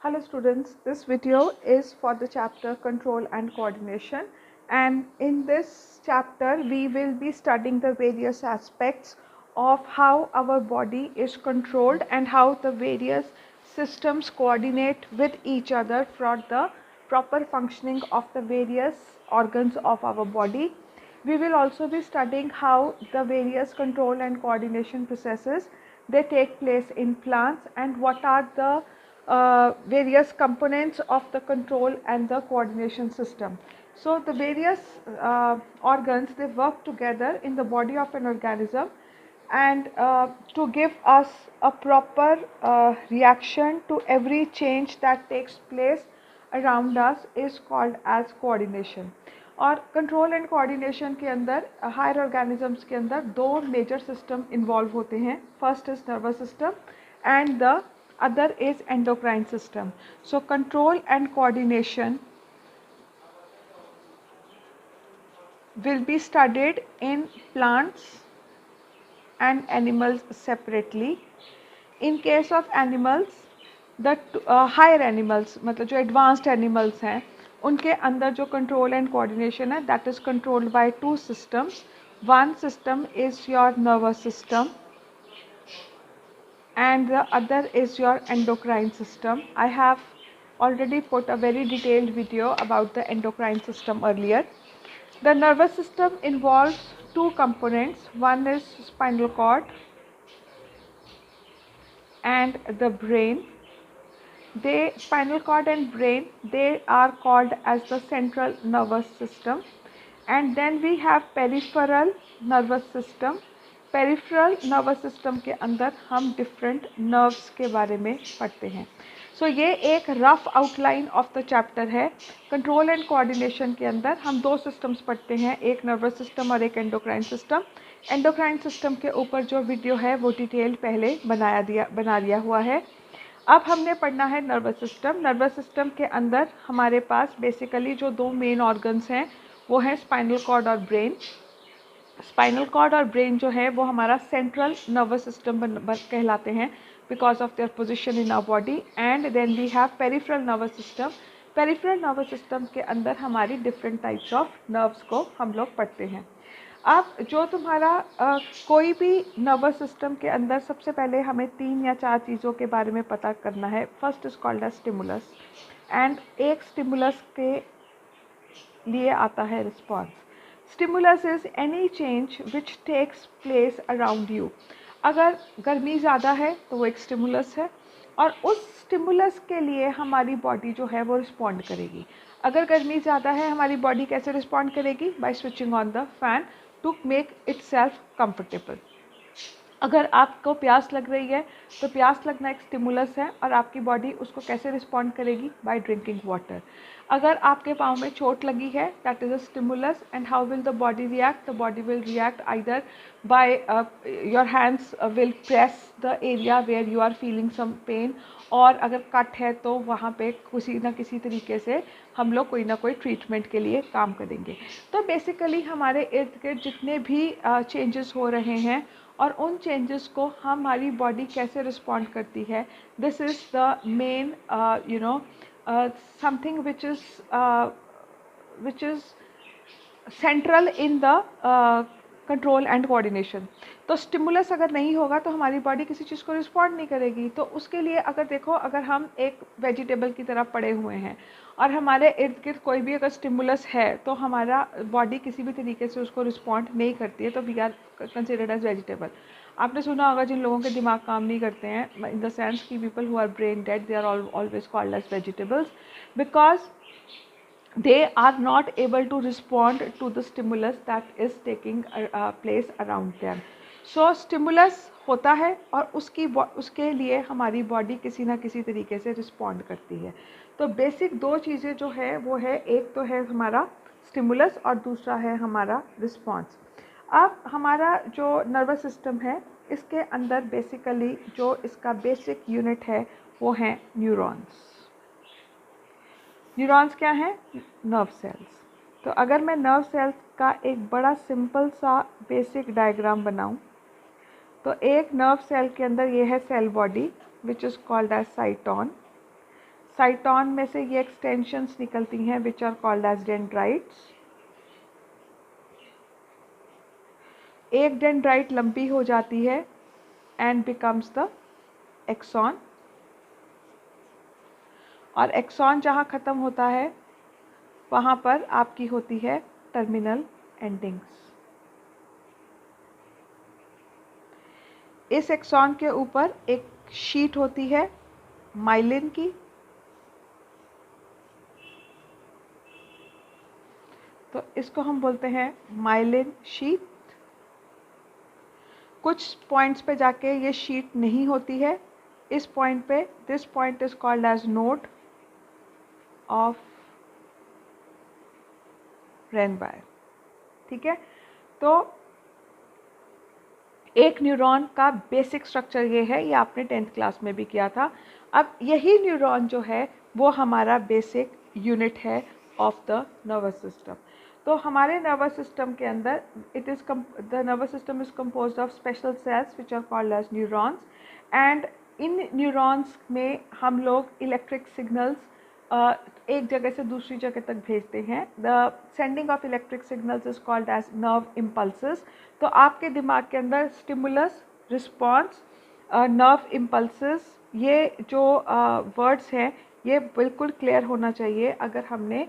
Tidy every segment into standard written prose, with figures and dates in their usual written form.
Hello students, this video is for the chapter Control and Coordination, and in this chapter we will be studying the various aspects of how our body is controlled and how the various systems coordinate with each other for the proper functioning of the various organs of our body. We will also be studying how the various control and coordination processes they take place in plants and what are the various components of the control and the coordination system. So the various organs they work together in the body of an organism and to give us a proper reaction to every change that takes place around us is called as coordination. और control and coordination के अंदर higher organisms के अंदर दो major system involve होते हैं. First is nervous system and the other is endocrine system. So control and coordination will be studied in plants and animals separately. In case of animals, the higher animals मतलब जो advanced animals हैं उनके अंदर जो control and coordination है that is controlled by two systems. One system is your nervous system and the other is your endocrine system. I have already put a very detailed video about the endocrine system earlier. The nervous system involves two components. One is spinal cord and the brain. Spinal cord and brain, they are called as the central nervous system. And then we have peripheral nervous system. Peripheral nervous system के अंदर हम different nerves के बारे में पढ़ते हैं. सो ये एक rough outline of the chapter है. कंट्रोल एंड कोऑर्डिनेशन के अंदर हम दो सिस्टम्स पढ़ते हैं, एक नर्वस सिस्टम और एक एंडोक्राइन सिस्टम. एंडोक्राइन सिस्टम के ऊपर जो वीडियो है वो डिटेल पहले बना लिया हुआ है. अब हमने पढ़ना है नर्वस सिस्टम. नर्वस सिस्टम के अंदर हमारे पास बेसिकली जो दो मेन ऑर्गन्स हैं वो हैं स्पाइनल कॉर्ड और ब्रेन. स्पाइनल कॉर्ड और ब्रेन जो है वो हमारा सेंट्रल नर्वस सिस्टम कहलाते हैं because of their position in our body. And then we have peripheral nervous system. Peripheral nervous system के अंदर हमारी डिफरेंट टाइप्स ऑफ नर्व्स को हम लोग पढ़ते हैं. अब जो तुम्हारा कोई भी नर्वस सिस्टम के अंदर सबसे पहले हमें 3 या 4 चीज़ों के बारे में पता करना है. First is called as stimulus and एक स्टिमुलस के लिए आता है response. Stimulus is any change which takes place around you. अगर गर्मी ज़्यादा है तो वो एक स्टिमुलस है और उस स्टिमुलस के लिए हमारी बॉडी जो है वो रिस्पॉन्ड करेगी. अगर गर्मी ज़्यादा है हमारी बॉडी कैसे रिस्पॉन्ड करेगी? By switching on the fan to make itself comfortable. अगर आपको प्यास लग रही है तो प्यास लगना एक स्टिमुलस है और आपकी बॉडी उसको कैसे रिस्पॉन्ड करेगी? By drinking water. अगर आपके पाँव में चोट लगी है that is a stimulus. And how will the body react? The body will react either by your hands will press the area where you are feeling some pain, और अगर cut है तो वहाँ पे किसी न किसी तरीके से हम लोग कोई ना कोई ट्रीटमेंट के लिए काम करेंगे. तो बेसिकली हमारे इर्द गिर्द जितने भी चेंजेस हो रहे हैं और उन चेंजेस को हमारी बॉडी कैसे रिस्पॉन्ड करती है, this is the main something which is central in the control and coordination. तो स्टिमुलस अगर नहीं होगा तो हमारी बॉडी किसी चीज़ को रिस्पॉन्ड नहीं करेगी. तो उसके लिए अगर देखो, अगर हम एक वेजिटेबल की तरह पड़े हुए हैं और हमारे इर्द गिर्द कोई भी अगर स्टिमुलस है तो हमारा बॉडी किसी भी तरीके से उसको रिस्पॉन्ड नहीं करती है, तो we are considered as vegetable. आपने सुना होगा जिन लोगों के दिमाग काम नहीं करते हैं, इन द सेंस की people who are brain dead, they are always called as vegetables because they are not able to respond to the stimulus that is taking place around them. So stimulus होता है और उसके लिए हमारी body किसी ना किसी तरीके से रिस्पॉन्ड करती है. तो बेसिक दो चीज़ें जो है वो है, एक तो है हमारा स्टिमुलस और दूसरा है हमारा रिस्पॉन्स. अब हमारा जो नर्वस सिस्टम है इसके अंदर बेसिकली जो इसका बेसिक यूनिट है वो है न्यूरॉन्स. न्यूरॉन्स क्या हैं? Nerve cells. तो अगर मैं नर्व सेल्स का एक बड़ा सिंपल सा बेसिक डायग्राम बनाऊं तो एक नर्व सेल के अंदर ये है cell body which is called as cyton. Cyton में से ये एक्सटेंशंस निकलती हैं which are called as dendrites. एक डेंड्राइट लंबी हो जाती है एंड बिकम्स द एक्सॉन, और एक्सॉन जहाँ ख़त्म होता है वहाँ पर आपकी होती है टर्मिनल एंडिंग्स। इस एक्सॉन के ऊपर एक शीट होती है माइलिन की, तो इसको हम बोलते हैं माइलिन शीट। कुछ पॉइंट्स पे जाके ये शीट नहीं होती है, इस पॉइंट पे this point is called as node of Ranvier. ठीक है, तो एक न्यूरॉन का बेसिक स्ट्रक्चर ये है, ये आपने 10th क्लास में भी किया था। अब यही न्यूरॉन जो है वो हमारा बेसिक यूनिट है ऑफ द नर्वस सिस्टम। तो हमारे नर्वस सिस्टम के अंदर the nervous system is composed of special cells which are called as neurons, and इन न्यूरॉन्स में हम लोग इलेक्ट्रिक सिग्नल्स एक जगह से दूसरी जगह तक भेजते हैं। The sending of electric signals is called as nerve impulses. तो आपके दिमाग के अंदर स्टिमुलस, रिस्पॉन्स, नर्व इम्पल्सेस, ये जो वर्ड्स हैं ये बिल्कुल क्लियर होना चाहिए अगर हमने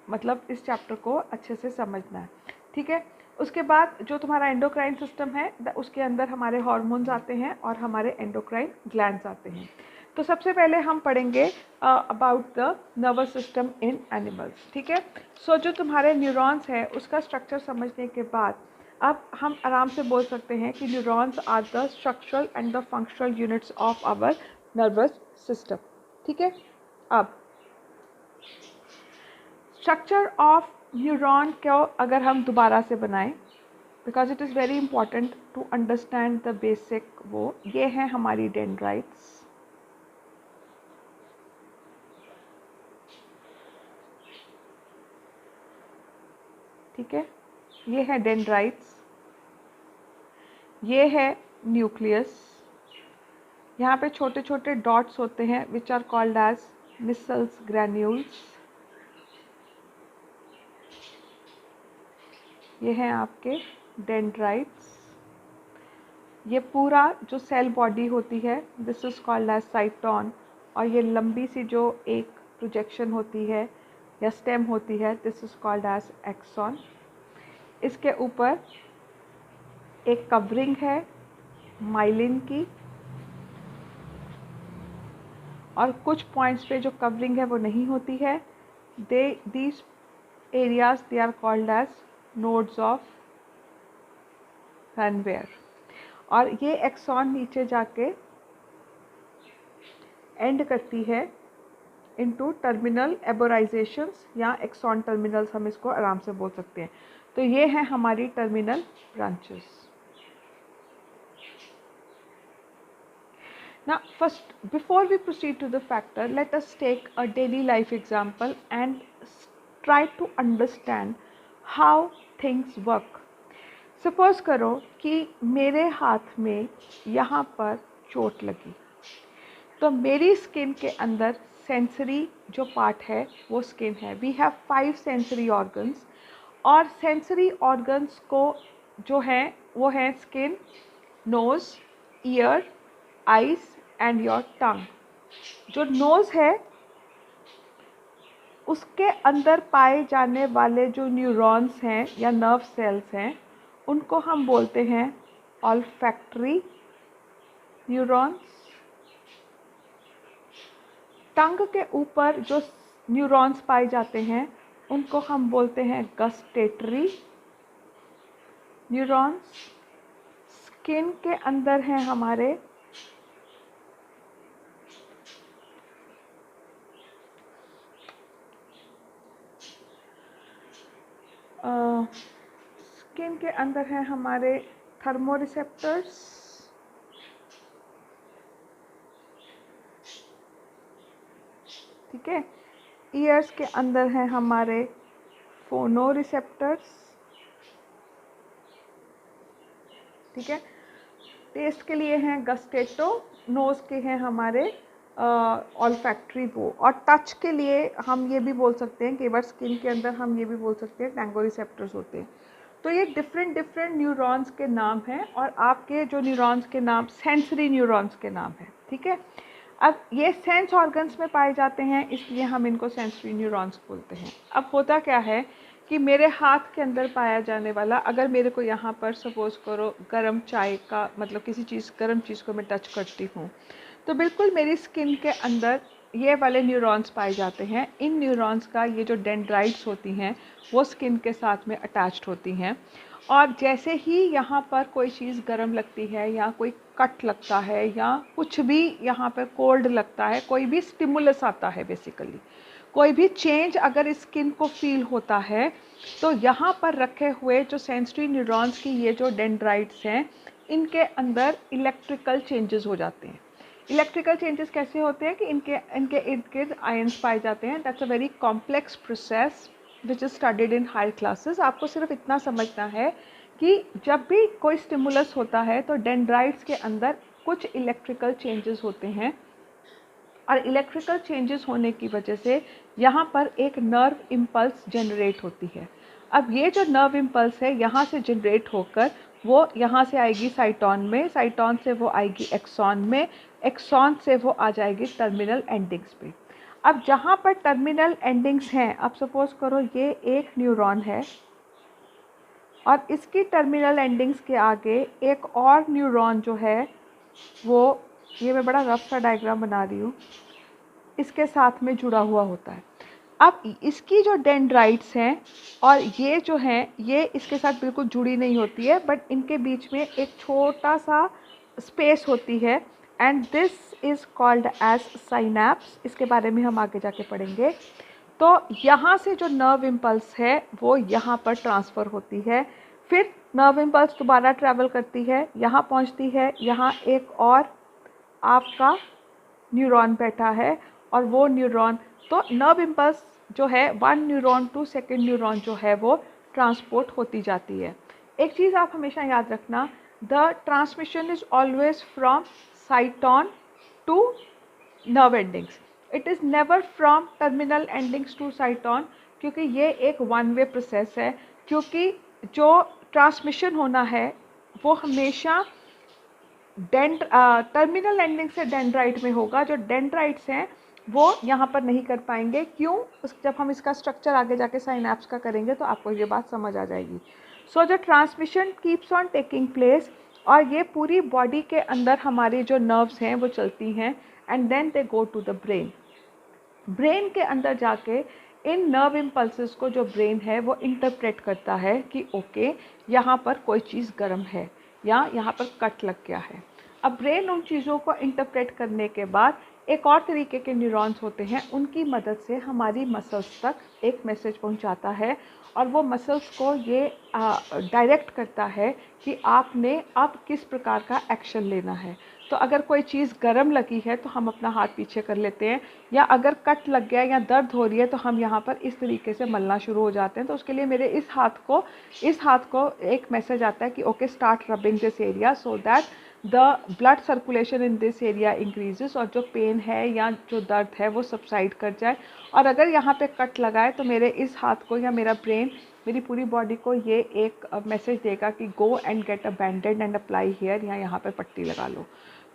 मतलब इस चैप्टर को अच्छे से समझना है। ठीक है, उसके बाद जो तुम्हारा एंडोक्राइन सिस्टम है उसके अंदर हमारे हार्मोन्स आते हैं और हमारे एंडोक्राइन ग्लैंड्स आते हैं। तो सबसे पहले हम पढ़ेंगे about the nervous system in animals. ठीक है, सो जो तुम्हारे न्यूरॉन्स है उसका स्ट्रक्चर समझने के बाद अब हम आराम से बोल सकते हैं कि neurons are the structural and the functional units of our nervous system. ठीक है, अब स्ट्रक्चर ऑफ न्यूरॉन को अगर हम दोबारा से बनाएं, because it is very important to understand the basic, वो ये है हमारी डेंड्राइट्स। ठीक है, ये है डेंड्राइट्स, ये है न्यूक्लियस, यहाँ पे छोटे छोटे डॉट्स होते हैं which are called as Nissl's granules. ये हैं आपके डेंड्राइट्स। ये पूरा जो सेल बॉडी होती है this is called as cyton, और ये लंबी सी जो एक प्रोजेक्शन होती है या स्टेम होती है this is called as axon. इसके ऊपर एक कवरिंग है माइलिन की, और कुछ पॉइंट्स पे जो कवरिंग है वो नहीं होती है। These areas they are called as nodes of Ranvier, और ये एक्सॉन नीचे जाके एंड करती है इनटू टर्मिनल एबोराइजेशंस या एक्सॉन टर्मिनल्स, हम इसको आराम से बोल सकते हैं। तो ये है हमारी terminal branches. Now first, before we proceed to the factor, let us take a daily life example and try to understand how things work. Suppose करो कि मेरे हाथ में यहाँ पर चोट लगी, तो मेरी स्किन के अंदर सेंसरी जो पार्ट है वो स्किन है। वी हैव 5 सेंसरी ऑर्गन्स, और सेंसरी ऑर्गन्स को जो हैं वो हैं skin, nose, ear, eyes and your tongue. जो नोज़ है उसके अंदर पाए जाने वाले जो न्यूरॉन्स हैं या नर्व सेल्स हैं उनको हम बोलते हैं ऑल्फैक्टरी न्यूरॉन्स। टंग के ऊपर जो न्यूरॉन्स पाए जाते हैं उनको हम बोलते हैं गस्टेटरी न्यूरॉन्स। स्किन के अंदर हैं हमारे स्किन के अंदर हैं हमारे थर्मोरिसेप्टर्स, ठीक है। ईयर्स के अंदर हैं हमारे फोनोरिसेप्टर्स, ठीक है। टेस्ट के लिए हैं गस्टेटो, नोज़ के हैं हमारे ऑल्फैक्टरी वो, और टच के लिए हम ये भी बोल सकते हैं, केवल स्किन के अंदर हम ये भी बोल सकते हैं टैंगो रिसेप्टर्स होते हैं। तो ये डिफरेंट डिफरेंट न्यूरॉन्स के नाम हैं, और आपके जो न्यूरॉन्स के नाम सेंसरी न्यूरॉन्स के नाम हैं, ठीक है। अब ये सेंस ऑर्गन्स में पाए जाते हैं, इसलिए हम इनको सेंसरी न्यूरॉन्स बोलते हैं। अब होता क्या है कि मेरे हाथ के अंदर पाया जाने वाला, अगर मेरे को यहाँ पर सपोज़ करो गर्म चाय का, मतलब किसी चीज़ गर्म चीज़ को मैं टच करती हूँ, तो बिल्कुल मेरी स्किन के अंदर ये वाले न्यूरॉन्स पाए जाते हैं। इन न्यूरॉन्स का ये जो डेंड्राइट्स होती हैं वो स्किन के साथ में अटैच्ड होती हैं, और जैसे ही यहाँ पर कोई चीज़ गर्म लगती है या कोई कट लगता है या कुछ भी यहाँ पर कोल्ड लगता है, कोई भी स्टिमुलस आता है, बेसिकली कोई भी चेंज अगर स्किन को फील होता है, तो यहाँ पर रखे हुए जो सेंसरी न्यूरॉन्स की ये जो डेंड्राइट्स हैं, इनके अंदर इलेक्ट्रिकल चेंजेस हो जाते हैं। इलेक्ट्रिकल चेंजेस कैसे होते हैं कि इनके इर्द गिर्द आयंस पाए जाते हैं। That's a very complex process which is studied in higher classes. आपको सिर्फ इतना समझना है कि जब भी कोई स्टिमुलस होता है तो डेंड्राइट्स के अंदर कुछ इलेक्ट्रिकल चेंजेस होते हैं, और इलेक्ट्रिकल चेंजेस होने की वजह से यहाँ पर एक नर्व इम्पल्स जनरेट होती है। अब ये जो नर्व इम्पल्स है यहाँ से जनरेट होकर वो यहाँ से आएगी साइटॉन में, साइटॉन से वो आएगी एक्सॉन में, एक्सॉन से वो आ जाएगी टर्मिनल एंडिंग्स पे। अब जहाँ पर टर्मिनल एंडिंग्स हैं, अब सपोज़ करो ये एक न्यूरॉन है और इसकी टर्मिनल एंडिंग्स के आगे एक और न्यूरॉन जो है वो, ये मैं बड़ा रफ सा डायग्राम बना रही हूँ, इसके साथ में जुड़ा हुआ होता है। अब इसकी जो डेंड्राइट्स हैं और ये जो हैं, ये इसके साथ बिल्कुल जुड़ी नहीं होती है, बट इनके बीच में एक छोटा सा स्पेस होती है, and this is called as synapse. इसके बारे में हम आगे जाके पढ़ेंगे। तो यहाँ से जो नर्व इम्पल्स है वो यहाँ पर ट्रांसफ़र होती है, फिर नर्व इम्पल्स दोबारा ट्रैवल करती है, यहाँ पहुँचती है, यहाँ एक और आपका न्यूरॉन बैठा है, और वो न्यूरॉन, तो नर्व इम्पल्स जो है one neuron to second neuron जो है वो ट्रांसपोर्ट होती जाती है। एक चीज़ आप हमेशा याद रखना, the transmission is always from cyton to nerve endings, it is never from terminal endings to cyton, क्योंकि ये एक वन वे प्रोसेस है। क्योंकि जो ट्रांसमिशन होना है वो हमेशा टर्मिनल एंडिंग से डेंड्राइट में होगा। जो डेंड्राइट्स हैं वो यहाँ पर नहीं कर पाएंगे। क्यों? जब हम इसका स्ट्रक्चर आगे जाके साइनैप्स का करेंगे तो आपको ये बात समझ आ जाएगी। So the transmission keeps on taking place, और ये पूरी बॉडी के अंदर हमारी जो नर्व्स हैं वो चलती हैं, and then they go to the brain. Brain के अंदर जाके इन नर्व इम्पल्सेस को जो ब्रेन है वो इंटरप्रेट करता है कि ओके यहाँ पर कोई चीज़ गर्म है या यहाँ पर कट लग गया है। अब ब्रेन उन चीज़ों को इंटरप्रेट करने के बाद एक और तरीके के न्यूरॉन्स होते हैं, उनकी मदद से हमारी मसल्स तक एक मैसेज पहुंचाता है, और वो मसल्स को ये डायरेक्ट करता है कि आपने अब किस प्रकार का एक्शन लेना है। तो अगर कोई चीज़ गर्म लगी है तो हम अपना हाथ पीछे कर लेते हैं, या अगर कट लग गया या दर्द हो रही है तो हम यहाँ पर इस तरीके से मलना शुरू हो जाते हैं। तो उसके लिए मेरे इस हाथ को एक मैसेज आता है कि okay start rubbing this area so that the blood circulation in this area increases, और जो पेन है या जो दर्द है वो सबसाइड कर जाए। और अगर यहाँ पे कट लगा है तो मेरे इस हाथ को या मेरा ब्रेन मेरी पूरी बॉडी को ये एक मैसेज देगा कि go and get a bandaid and apply here, या यहाँ पर पट्टी लगा लो।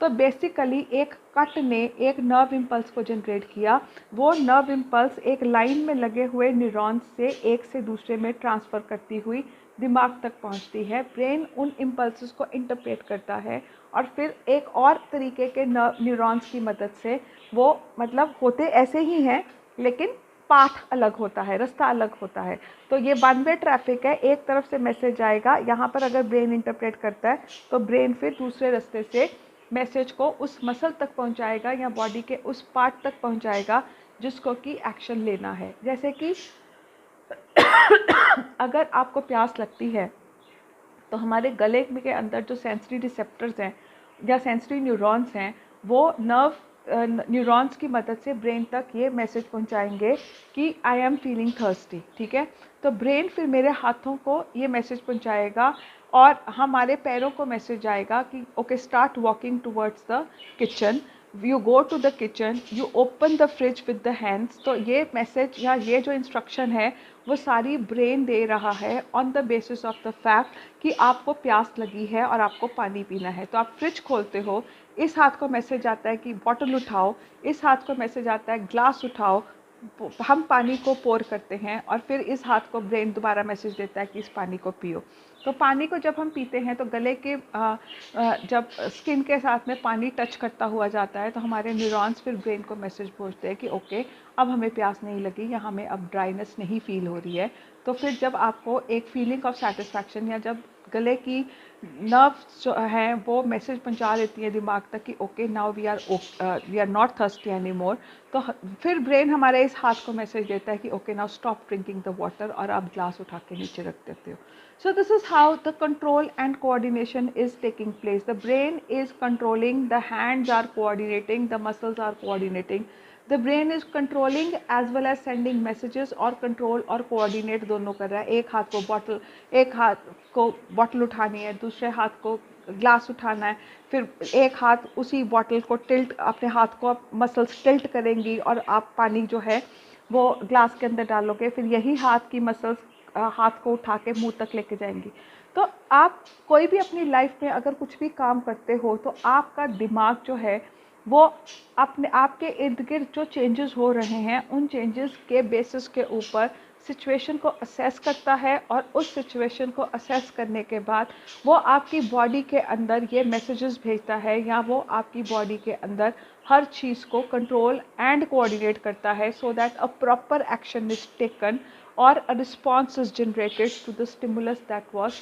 तो बेसिकली एक कट ने एक नर्व इम्पल्स को जनरेट किया, वो नर्व इम्पल्स एक लाइन में लगे हुए न्यूरॉन्स से एक से दूसरे में ट्रांसफ़र करती हुई दिमाग तक पहुंचती है। ब्रेन उन इम्पल्सेस को इंटरप्रेट करता है, और फिर एक और तरीके के न्यूरॉन्स की मदद से वो, मतलब होते ऐसे ही हैं लेकिन पाथ अलग होता है, रास्ता अलग होता है। तो ये वन वे ट्रैफिक है, एक तरफ से मैसेज जाएगा, यहाँ पर अगर ब्रेन इंटरप्रेट करता है तो ब्रेन फिर दूसरे रास्ते से मैसेज को उस मसल तक पहुँचाएगा या बॉडी के उस पार्ट तक पहुँचाएगा जिसको कि एक्शन लेना है। जैसे कि अगर आपको प्यास लगती है तो हमारे गले के अंदर जो सेंसरी रिसेप्टर्स हैं या सेंसरी न्यूरॉन्स हैं, वो न्यूरॉन्स की मदद से ब्रेन तक ये मैसेज पहुंचाएंगे कि आई एम फीलिंग थर्स्टी, ठीक है। तो ब्रेन फिर मेरे हाथों को ये मैसेज पहुंचाएगा, और हमारे पैरों को मैसेज आएगा कि okay start walking towards the kitchen. You go to the kitchen, you open the fridge with the hands. तो ये मैसेज या ये जो इंस्ट्रक्शन है वो सारी ब्रेन दे रहा है on the basis of the fact कि आपको प्यास लगी है और आपको पानी पीना है। तो आप फ्रिज खोलते हो, इस हाथ को मैसेज आता है कि बॉटल उठाओ, इस हाथ को मैसेज आता है ग्लास उठाओ, हम पानी को पोर करते हैं और फिर इस हाथ को ब्रेन दोबारा मैसेज देता है कि इस पानी को पियो। तो पानी को जब हम पीते हैं तो गले के जब स्किन के साथ में पानी टच करता हुआ जाता है तो हमारे न्यूरॉन्स फिर ब्रेन को मैसेज भेजते हैं कि ओके अब हमें प्यास नहीं लगी या हमें अब ड्राइनेस नहीं फील हो रही है। तो फिर जब आपको एक फीलिंग ऑफ सेटिस्फैक्शन या जब गले की नर्व्स जो हैं वो मैसेज पहुंचा देती है दिमाग तक कि okay now we are not thirsty any more, तो फिर ब्रेन हमारे इस हाथ को मैसेज देता है कि okay now stop drinking the water और आप ग्लास उठा के नीचे रख देते हो। So this is how the control and coordination is taking place. The brain is controlling, the hands are coordinating, the muscles are coordinating. The brain is controlling as well as sending messages और control और coordinate दोनों कर रहा है। एक हाथ को bottle उठानी है, दूसरे हाथ को ग्लास उठाना है, फिर एक हाथ उसी बॉटल को टिल्ट, अपने हाथ को मसल्स टिल्ट करेंगी और आप पानी जो है वो ग्लास के अंदर डालोगे, फिर यही हाथ की मसल्स हाथ को उठा के मुंह तक लेके जाएंगी। तो आप कोई भी अपनी लाइफ में अगर कुछ भी काम करते हो तो आपका दिमाग जो है वो अपने आपके इर्द गिर्द जो चेंजेस हो रहे हैं उन चेंजेस के बेसिस के ऊपर सिचुएशन को असेस करता है और उस सिचुएशन को असेस करने के बाद वो आपकी बॉडी के अंदर ये मैसेजेस भेजता है या वो आपकी बॉडी के अंदर हर चीज़ को कंट्रोल एंड कोऑर्डिनेट करता है so that a proper action is taken or a response is generated to the stimulus that was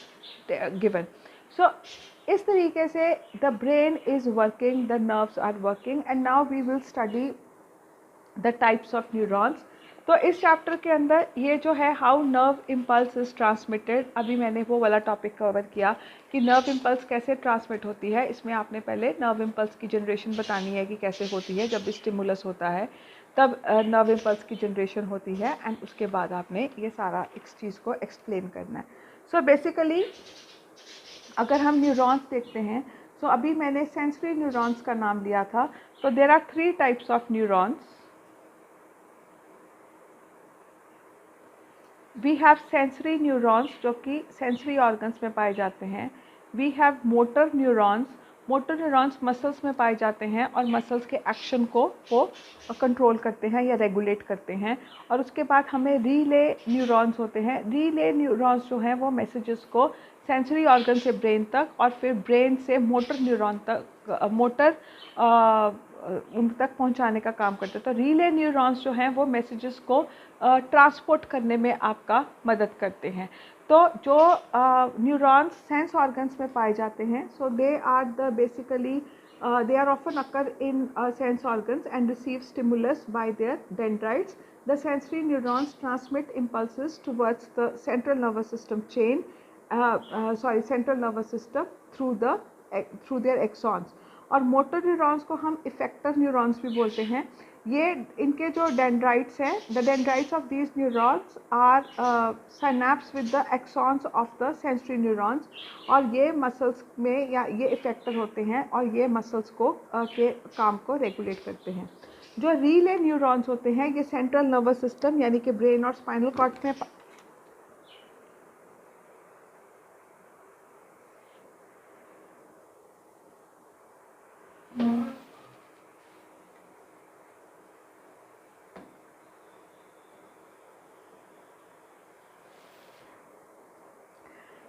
given. So इस तरीके से the brain is working, the nerves are working, and now we will study the types of neurons. तो इस chapter के अंदर ये जो है how nerve impulse is transmitted, अभी मैंने वो वाला टॉपिक कवर किया कि नर्व इम्पल्स कैसे ट्रांसमिट होती है। इसमें आपने पहले नर्व इम्पल्स की जनरेशन बतानी है कि कैसे होती है, जब स्टिमुलस होता है तब नर्व इम्पल्स की जनरेशन होती है, एंड उसके बाद आपने ये सारा इस चीज़ को एक्सप्लेन करना है। सो बेसिकली अगर हम न्यूरॉन्स देखते हैं तो अभी मैंने सेंसरी न्यूरॉन्स का नाम लिया था। तो there are 3 types of neurons. We have sensory neurons जो कि सेंसरी ऑर्गन्स में पाए जाते हैं। We have motor neurons, motor neurons muscles में पाए जाते हैं और मसल्स के एक्शन को वो कंट्रोल करते हैं या रेगुलेट करते हैं। और उसके बाद हमें रीले न्यूरॉन्स होते हैं। रीले न्यूरॉन्स जो हैं वो मैसेजेस को सेंसरी ऑर्गन से ब्रेन तक और फिर ब्रेन से मोटर न्यूरॉन तक उन तक पहुंचाने का काम करते हैं। तो रीले न्यूरॉन्स जो हैं वो मैसेजेस को ट्रांसपोर्ट करने में आपका मदद करते हैं। तो जो न्यूरॉन्स सेंस ऑर्गन्स में पाए जाते हैं, so they are the basically they are often occur in sense organs and receive stimulus by their dendrites. The sensory neurons transmit impulses towards the central nervous system chain, central nervous system through their axons. और motor neurons को हम effector neurons भी बोलते हैं। ये इनके जो dendrites हैं, the dendrites of these neurons are synapse with the axons of the sensory neurons, और ये मसल्स में या ये इफेक्टर होते हैं और ये मसल्स को के काम को रेगुलेट करते हैं। जो रीले न्यूरॉन्स होते हैं ये सेंट्रल नर्वस सिस्टम यानी कि ब्रेन और स्पाइनल कॉर्ड में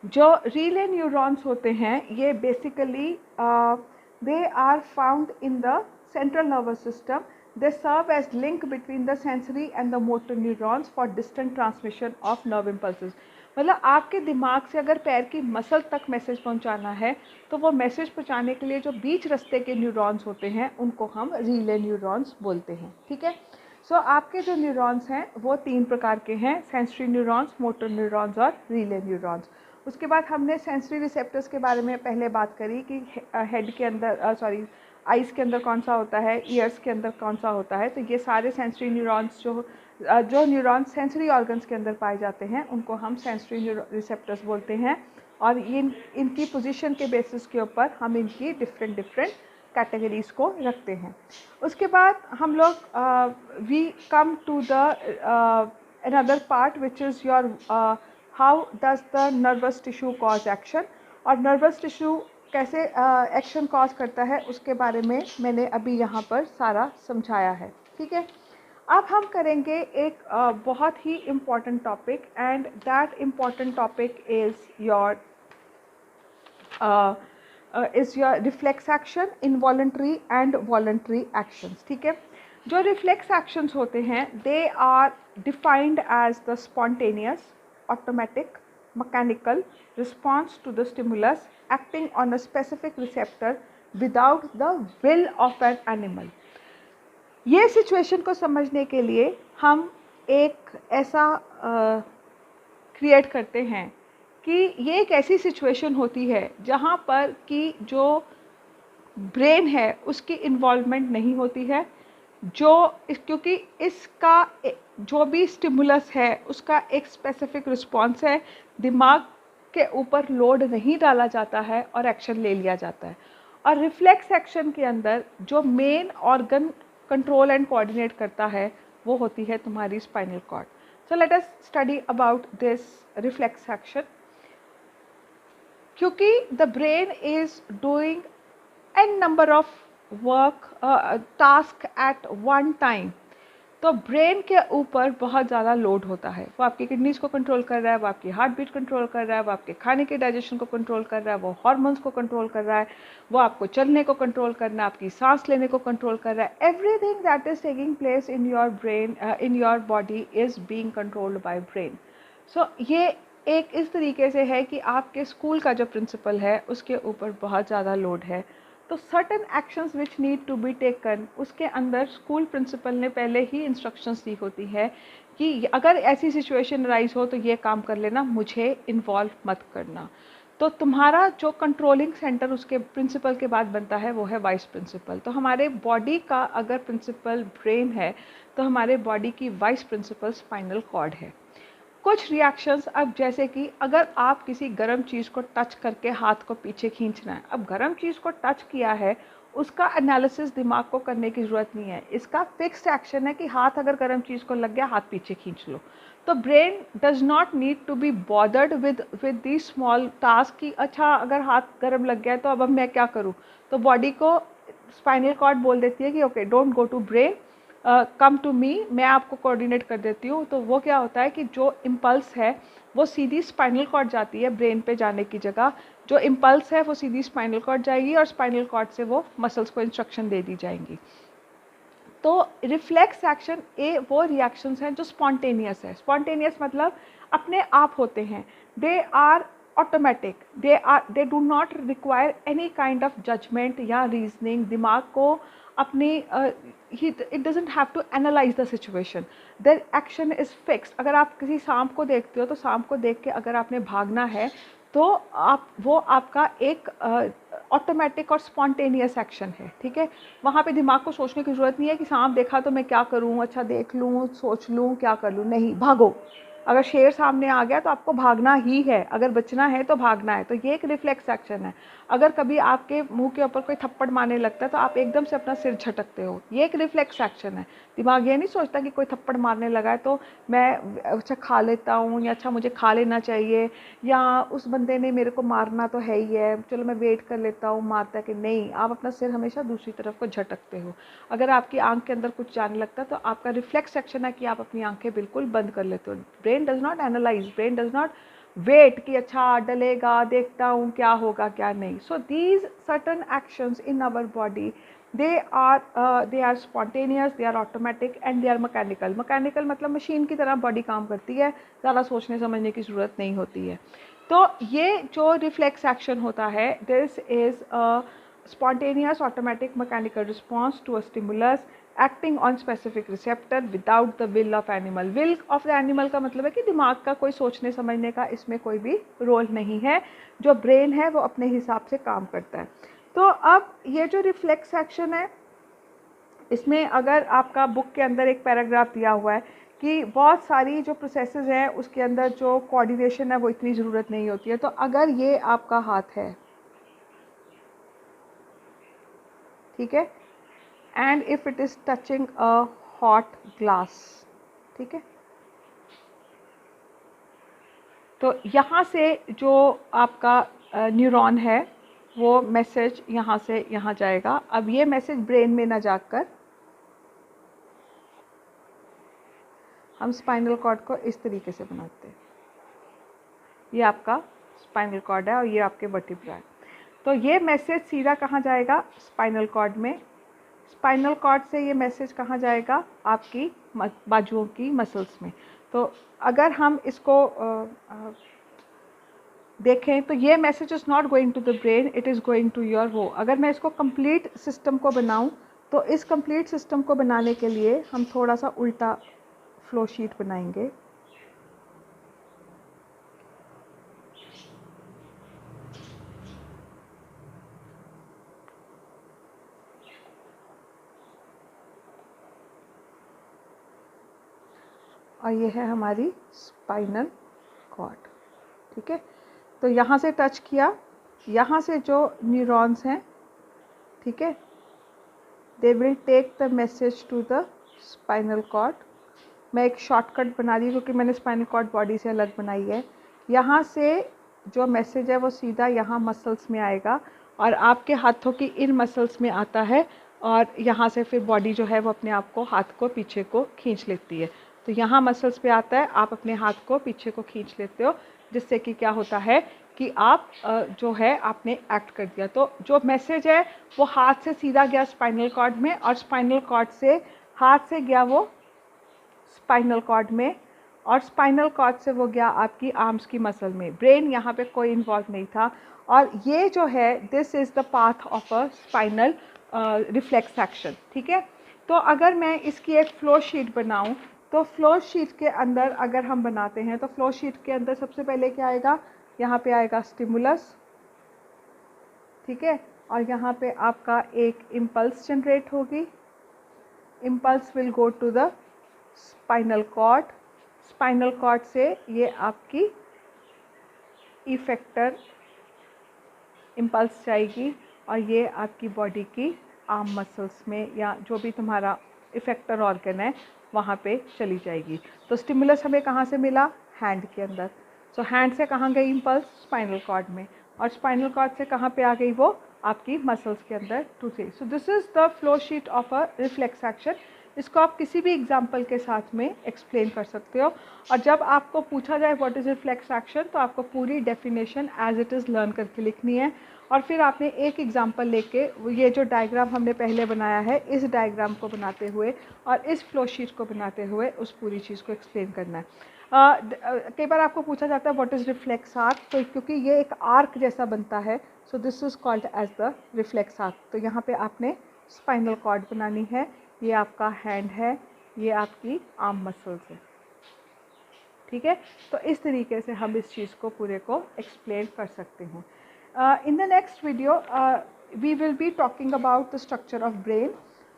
जो रीले न्यूरॉन्स होते हैं ये basically they are found in the central nervous system. They serve as link between the sensory and the motor neurons for distant transmission of nerve impulses. मतलब आपके दिमाग से अगर पैर की मसल तक मैसेज पहुंचाना है तो वो मैसेज पहुंचाने के लिए जो बीच रास्ते के न्यूरॉन्स होते हैं उनको हम रीले न्यूरॉन्स बोलते हैं। ठीक है। सो आपके जो न्यूरॉन्स हैं वो 3 प्रकार के हैं, सेंसरी न्यूरॉन्स, मोटर न्यूरॉन्स और रीले न्यूरॉन्स। उसके बाद हमने सेंसरी रिसेप्टर्स के बारे में पहले बात करी कि हेड के अंदर आइज़ के अंदर कौन सा होता है, ईयर्स के अंदर कौन सा होता है। तो ये सारे सेंसरी न्यूरॉन्स जो न्यूरॉन्स सेंसरी ऑर्गन्स के अंदर पाए जाते हैं उनको हम सेंसरी रिसेप्टर्स बोलते हैं, और इनकी पोजीशन के बेसिस के ऊपर हम इनकी डिफरेंट कैटेगरीज को रखते हैं। उसके बाद हम लोग we come to the another part which is your how does the nervous tissue cause action, और nervous tissue कैसे एक्शन कॉज करता है उसके बारे में मैंने अभी यहाँ पर सारा समझाया है। ठीक है, अब हम करेंगे एक बहुत ही important topic, and that important topic is your reflex action, involuntary and voluntary actions. ठीक है, जो रिफ्लेक्स एक्शंस होते हैं they are defined as the spontaneous, automatic, mechanical response to the stimulus acting on a specific receptor without the will of an animal. ये situation को समझने के लिए हम एक ऐसा क्रिएट करते हैं कि ये एक ऐसी सिचुएशन होती है जहाँ पर कि जो ब्रेन है उसकी इन्वॉल्वमेंट नहीं होती है, क्योंकि इसका जो भी स्टिमुलस है उसका एक स्पेसिफिक रिस्पॉन्स है, दिमाग के ऊपर लोड नहीं डाला जाता है और एक्शन ले लिया जाता है। और रिफ्लेक्स एक्शन के अंदर जो main organ control and coordinate करता है वो होती है तुम्हारी spinal cord. So let us study about this reflex action. क्योंकि the brain is doing an number of work task at one time, तो ब्रेन के ऊपर बहुत ज़्यादा लोड होता है। वो आपकी किडनीज़ को कंट्रोल कर रहा है, वो आपकी हार्ट बीट कंट्रोल कर रहा है, वो आपके खाने के डाइजेशन को कंट्रोल कर रहा है, वो हार्मोन्स को कंट्रोल कर रहा है, वो आपको चलने को कंट्रोल करना है, आपकी सांस लेने को कंट्रोल कर रहा है। Everything that is taking place in your brain, in your body is being controlled by brain. So ये एक इस तरीके से है कि आपके स्कूल का जो प्रिंसिपल है उसके ऊपर बहुत ज़्यादा लोड है, तो certain actions which need to be taken, उसके अंदर स्कूल प्रिंसिपल ने पहले ही इंस्ट्रक्शंस दी होती है कि अगर ऐसी सिचुएशन राइज हो तो ये काम कर लेना, मुझे इन्वॉल्व मत करना। तो तुम्हारा जो कंट्रोलिंग सेंटर उसके प्रिंसिपल के बाद बनता है वो है वाइस प्रिंसिपल। तो हमारे बॉडी का अगर प्रिंसिपल ब्रेन है तो हमारे बॉडी की वाइस प्रिंसिपल स्पाइनल कॉर्ड है। कुछ रिएक्शंस, अब जैसे कि अगर आप किसी गर्म चीज़ को टच करके हाथ को पीछे खींचना है, अब गर्म चीज़ को टच किया है उसका एनालिसिस दिमाग को करने की ज़रूरत नहीं है, इसका फिक्स्ड एक्शन है कि हाथ अगर गर्म चीज़ को लग गया हाथ पीछे खींच लो। तो brain does not need to be bothered with the small task कि अच्छा अगर हाथ गर्म लग गया तो अब मैं क्या करूँ। तो बॉडी को स्पाइनल कॉर्ड बोल देती है कि okay don't go to brain, come to me, मैं आपको कोऑर्डिनेट कर देती हूँ। तो वो क्या होता है कि जो इम्पल्स है वो सीधी स्पाइनल कॉर्ड जाती है, ब्रेन पे जाने की जगह जो इम्पल्स है वो सीधी स्पाइनल कॉर्ड जाएगी और स्पाइनल कॉर्ड से वो मसल्स को इंस्ट्रक्शन दे दी जाएंगी। तो रिफ्लेक्स एक्शन वो रिएक्शंस हैं जो स्पॉन्टेनियस है। स्पॉन्टेनियस मतलब अपने आप होते हैं, they are automatic, they do not require any kind of judgement या रीजनिंग। दिमाग को अपनी it doesn't have to analyse the situation, the action is fixed. अगर आप किसी सांप को देखते हो तो सांप को देख के अगर आपने भागना है तो वो आपका एक ऑटोमेटिक और स्पॉन्टेनियस एक्शन है। ठीक है, वहाँ पे दिमाग को सोचने की ज़रूरत नहीं है कि सांप देखा तो मैं क्या करूँ, अच्छा देख लूँ, सोच लूँ, क्या कर लूँ। नहीं, भागो। अगर शेर सामने आ गया तो आपको भागना ही है, अगर बचना है तो भागना है। तो ये एक रिफ्लेक्स एक्शन है। अगर कभी आपके मुंह के ऊपर कोई थप्पड़ मारने लगता है तो आप एकदम से अपना सिर झटकते हो, ये एक रिफ्लेक्स एक्शन है। दिमाग ये नहीं सोचता कि कोई थप्पड़ मारने लगा है तो मैं अच्छा खा लेता हूँ, या अच्छा मुझे खा लेना चाहिए, या उस बंदे ने मेरे को मारना तो है ही है, चलो मैं वेट कर लेता हूँ मारता है कि नहीं। आप अपना सिर हमेशा दूसरी तरफ को झटकते हो। अगर आपकी आंख के अंदर कुछ जाने लगता है तो आपका रिफ्लेक्स एक्शन है कि आप अपनी आंखें बिल्कुल बंद कर लेते हो। Brain does not analyse, brain does not wait कि अच्छा डलेगा, देखता हूँ क्या होगा क्या नहीं। So these certain actions in our body they are spontaneous, they are automatic and they are mechanical. mechanical मतलब मशीन की तरह बॉडी काम करती है, ज़्यादा सोचने समझने की ज़रूरत नहीं होती है। तो ये जो रिफ्लेक्स एक्शन होता है, this is a spontaneous automatic mechanical response to a stimulus acting on specific receptor without the will of animal. will of the animal का मतलब है कि दिमाग का कोई सोचने समझने का इसमें कोई भी रोल नहीं है, जो ब्रेन है वो अपने हिसाब से काम करता है। तो अब ये जो रिफ्लेक्स एक्शन है इसमें अगर आपका बुक के अंदर एक पैराग्राफ दिया हुआ है कि बहुत सारी जो प्रोसेसेस हैं उसके अंदर जो कोऑर्डिनेशन है वो इतनी ज़रूरत नहीं होती है। तो अगर ये आपका हाथ है, ठीक है, and if it is touching a hot glass, ठीक है। तो यहाँ से जो आपका न्यूरॉन है वो मैसेज यहाँ से यहाँ जाएगा। अब ये मैसेज ब्रेन में ना जाकर हम स्पाइनल कॉर्ड को इस तरीके से बनाते हैं। ये आपका स्पाइनल कॉर्ड है और ये आपके वर्टिब्रा है। तो ये मैसेज सीधा कहाँ जाएगा? स्पाइनल कॉर्ड में। स्पाइनल कॉर्ड से ये मैसेज कहाँ जाएगा? आपकी बाजुओं की मसल्स में। तो अगर हम इसको देखें तो ये message is not going to the brain, it is going to your वो। अगर मैं इसको कंप्लीट सिस्टम को बनाऊं तो इस कंप्लीट सिस्टम को बनाने के लिए हम थोड़ा सा उल्टा फ्लो शीट बनाएंगे। और ये है हमारी स्पाइनल कॉर्ड, ठीक है। तो यहाँ से टच किया, यहाँ से जो न्यूरॉन्स हैं, ठीक है, they will take the message to the spinal cord. मैं एक शॉर्टकट बना रही हूँ क्योंकि मैंने स्पाइनल कॉर्ड बॉडी से अलग बनाई है। यहाँ से जो मैसेज है वो सीधा यहाँ मसल्स में आएगा और आपके हाथों की इन मसल्स में आता है और यहाँ से फिर बॉडी जो है वो अपने आप को हाथ को पीछे को खींच लेती है। तो यहाँ मसल्स पे आता है, आप अपने हाथ को पीछे को खींच लेते हो, जिससे कि क्या होता है कि आप जो है आपने एक्ट कर दिया। तो जो मैसेज है वो हाथ से सीधा गया स्पाइनल कॉर्ड में और स्पाइनल कॉर्ड से हाथ से गया वो स्पाइनल कॉर्ड में और स्पाइनल कॉर्ड से वो गया आपकी आर्म्स की मसल में। ब्रेन यहाँ पे कोई इन्वॉल्व नहीं था। और ये जो है this is the path of a spinal reflex action, ठीक है। तो अगर मैं इसकी एक फ्लो शीट बनाऊँ तो फ्लो शीट के अंदर अगर हम बनाते हैं तो फ्लो शीट के अंदर सबसे पहले क्या आएगा? यहाँ पे आएगा स्टिमुलस, ठीक है, और यहाँ पे आपका एक इम्पल्स जनरेट होगी। Impulse will go to the spinal cord. Spinal cord से ये आपकी इफेक्टर इम्पल्स जाएगी और ये आपकी बॉडी की आर्म मसल्स में या जो भी तुम्हारा इफेक्टर ऑर्गन है वहाँ पे चली जाएगी। तो स्टिमुलस हमें कहाँ से मिला? हैंड के अंदर। सो हैंड से कहाँ गई इम्पल्स? स्पाइनल कॉर्ड में। और स्पाइनल कॉर्ड से कहाँ पे आ गई वो? आपकी मसल्स के अंदर टू से। सो this is the flow sheet of a reflex action. इसको आप किसी भी एग्जाम्पल के साथ में एक्सप्लेन कर सकते हो और जब आपको पूछा जाए व्हाट इज़ रिफ्लेक्स एक्शन तो आपको पूरी definition as it is learn करके लिखनी है। और फिर आपने एक एग्जाम्पल लेके ये जो डायग्राम हमने पहले बनाया है इस डायग्राम को बनाते हुए और इस फ्लो शीट को बनाते हुए उस पूरी चीज़ को एक्सप्लेन करना है। कई बार आपको पूछा जाता है व्हाट इज़ रिफ्लेक्स आर्क, तो क्योंकि ये एक आर्क जैसा बनता है so this is called as the reflex arc. तो यहाँ पे आपने स्पाइनल कॉर्ड बनानी है, ये आपका हैंड है, ये आपकी आर्म मसल्स है, ठीक है। तो इस तरीके से हम इस चीज़ को पूरे को एक्सप्लेन कर सकते हैं। In the next video we will be talking about the structure of brain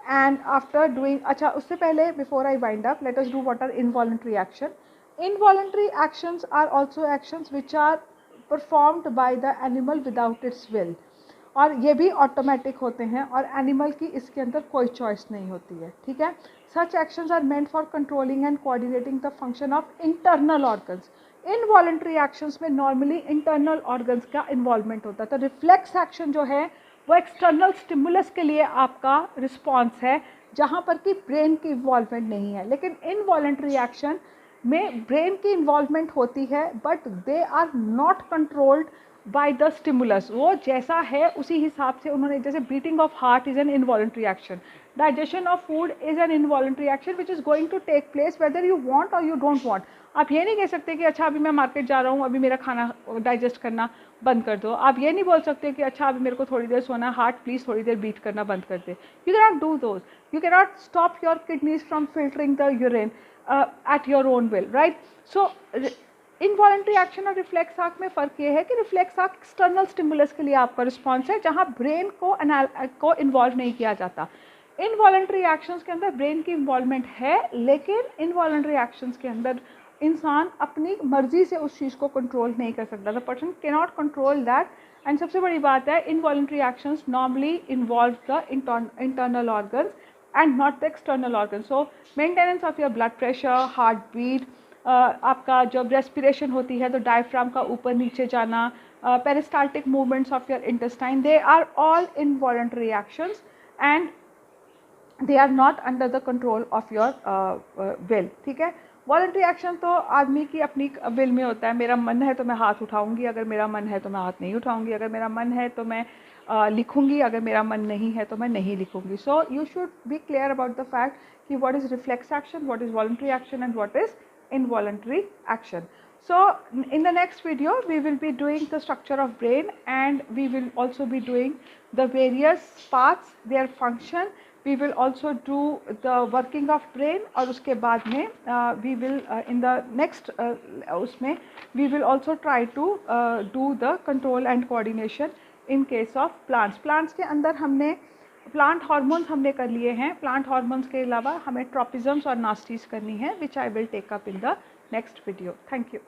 and after doing अच्छा उससे पहले before I wind up let us do what are involuntary action. Involuntary actions are also actions which are performed by the animal without its will और ये भी automatic होते हैं और animal की इसके अंदर कोई चॉइस नहीं होती है, ठीक है। Such actions are meant for controlling and coordinating the function of internal organs. Involuntary actions में नॉर्मली इंटरनल ऑर्गन्स का इन्वॉल्वमेंट होता है। तो रिफ्लेक्स एक्शन जो है वो एक्सटर्नल स्टिमुलस के लिए आपका रिस्पॉन्स है जहाँ पर कि ब्रेन की इन्वॉल्वमेंट नहीं है। लेकिन इनवॉलंटरी एक्शन में ब्रेन की इन्वॉल्वमेंट होती है but they are not controlled by the stimulus. वो जैसा है उसी हिसाब से उन्होंने, जैसे beating of heart is an involuntary action, digestion of food is an involuntary action which is going to take place whether you want और you don't want. आप ये नहीं कह सकते कि अच्छा अभी मैं मार्केट जा रहा हूँ, अभी मेरा खाना डाइजेस्ट करना बंद कर दो। आप ये नहीं बोल सकते कि अच्छा अभी मेरे को थोड़ी देर सोना, हार्ट प्लीज़ थोड़ी देर बीट करना बंद कर दे। You can not do those. You can not stop your kidneys from filtering the urine at your own will, right. So involuntary action और रिफ्लेक्स आर्क में फ़र्क ये है कि रिफ्लेक्स आर्क एक्सटर्नल स्टिमुलस के लिए आपका रिस्पॉन्स है जहाँ ब्रेन को इन्वॉल्व नहीं किया जाता। इनवॉलंटरी एक्शंस के अंदर ब्रेन की इन्वॉल्वमेंट है लेकिन इनवॉलंटरी एक्शंस के अंदर इंसान अपनी मर्जी से उस चीज़ को कंट्रोल नहीं कर सकता। The person can not control that and सबसे बड़ी बात है, involuntary actions normally involve the internal organs and not the external organ. So maintenance of your blood pressure, heart beat, आपका जब रेस्पिरेशन होती है तो डायफ्राम का ऊपर नीचे जाना, peristaltic movements of your intestine, they are all involuntary actions and they are not under the control of your will. ठीक है. वॉलंटरी एक्शन तो आदमी की अपनी विल में होता है. मेरा मन है तो मैं हाथ उठाऊंगी, अगर मेरा मन है तो मैं हाथ नहीं उठाऊंगी, अगर मेरा मन है तो मैं लिखूंगी, अगर मेरा मन नहीं है तो मैं नहीं लिखूंगी. So you should be clear about the fact कि what is reflex action, what is voluntary action and what is involuntary action. So in the next video we will be doing the structure of brain and we will also be doing the various parts, their function. We will also do the working of brain और उसके बाद में we will in the next उसमें we will also try to do the control and coordination in case of plants. Plants के अंदर हमने plant hormones हमने कर लिए हैं. प्लांट हार्मोन्स के अलावा हमें ट्रॉपिज्म्स और नास्टीज करनी है, which I will take up in the next video. Thank you.